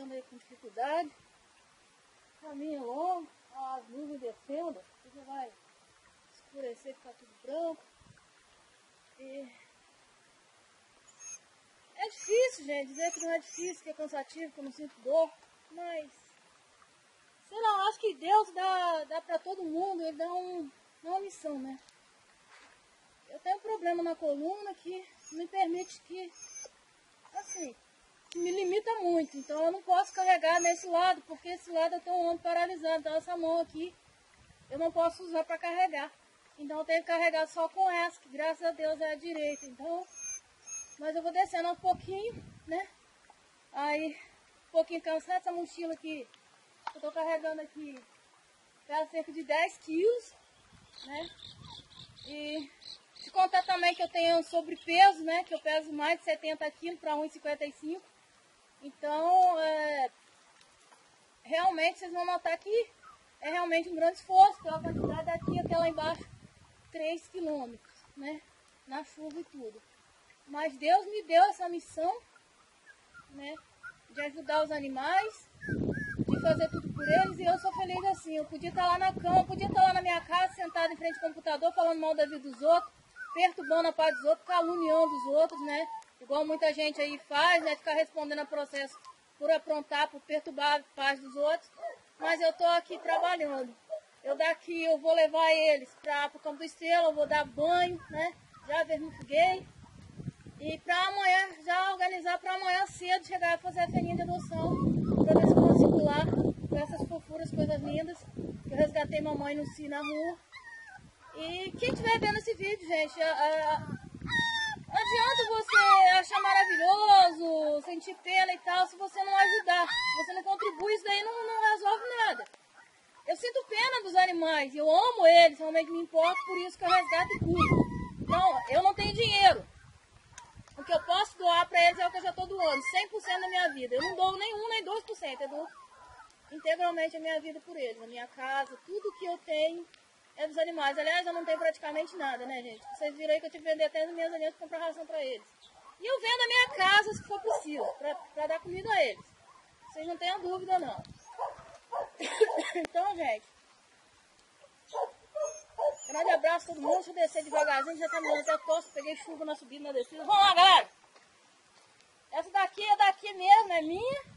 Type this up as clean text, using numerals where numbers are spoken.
descendo aí com dificuldade. O caminho é longo, as nuvens descendo, já vai escurecer, ficar tudo branco. E é difícil, gente, dizer que não é difícil, que é cansativo, que eu não sinto dor, mas sei lá, eu acho que Deus dá pra todo mundo, ele dá uma missão, né? Eu tenho um problema na coluna que me permite que, assim, me limita muito. Então eu não posso carregar nesse lado, porque esse lado eu tenho um ombro paralisado. Então essa mão aqui eu não posso usar para carregar. Então eu tenho que carregar só com essa, que graças a Deus é a direita. Então, mas eu vou descendo um pouquinho, né? Aí, um pouquinho cansado, essa mochila aqui, eu tô carregando aqui, pesa cerca de 10 quilos, né? E te contar também que eu tenho sobrepeso, né? Que eu peso mais de 70 quilos para 1,55. Então, realmente vocês vão notar que é realmente um grande esforço, pela quantidade daqui até lá embaixo, 3 quilômetros, né? Na chuva e tudo. Mas Deus me deu essa missão, né? De ajudar os animais, de fazer tudo por eles, e eu sou feliz assim. Eu podia estar lá na cama, eu podia estar lá na minha casa, sentada em frente ao computador, falando mal da vida dos outros, perturbando a paz dos outros, caluniando os outros, né? Igual muita gente aí faz, né? Ficar respondendo a processo por aprontar, por perturbar a paz dos outros. Mas eu tô aqui trabalhando. Eu daqui, eu vou levar eles para o Campo Estrela, eu vou dar banho, né? Já vermifuguei. E para amanhã, já organizar para amanhã cedo chegar a fazer a feirinha de adoção. Para ver se eu consigo ir lá com essas fofuras, coisas lindas. Eu resgatei mamãe no cio na rua. E quem estiver vendo esse vídeo, gente, não adianta você achar maravilhoso, sentir pena e tal, se você não ajudar, se você não contribui, isso daí não resolve nada. Eu sinto pena dos animais, eu amo eles, realmente me importo, por isso que eu resgato e cuido. Então, eu não tenho dinheiro. O que eu posso doar para eles é o que eu já estou doando, 100% da minha vida. Eu não dou nem 1, nem 2%, eu dou integralmente a minha vida por eles, a minha casa, tudo que eu tenho é dos animais. Aliás, eu não tenho praticamente nada, né, gente? Vocês viram aí que eu tive que vender até as minhas animais para comprar ração para eles. E eu vendo a minha casa, se for possível, para dar comida a eles. Vocês não tenham dúvida, não. Então, gente, grande abraço a todo mundo. Deixa eu descer devagarzinho, já tá me dando até tosse. Peguei chuva na subida e na descida. Vamos lá, galera! Essa daqui é daqui mesmo, é minha.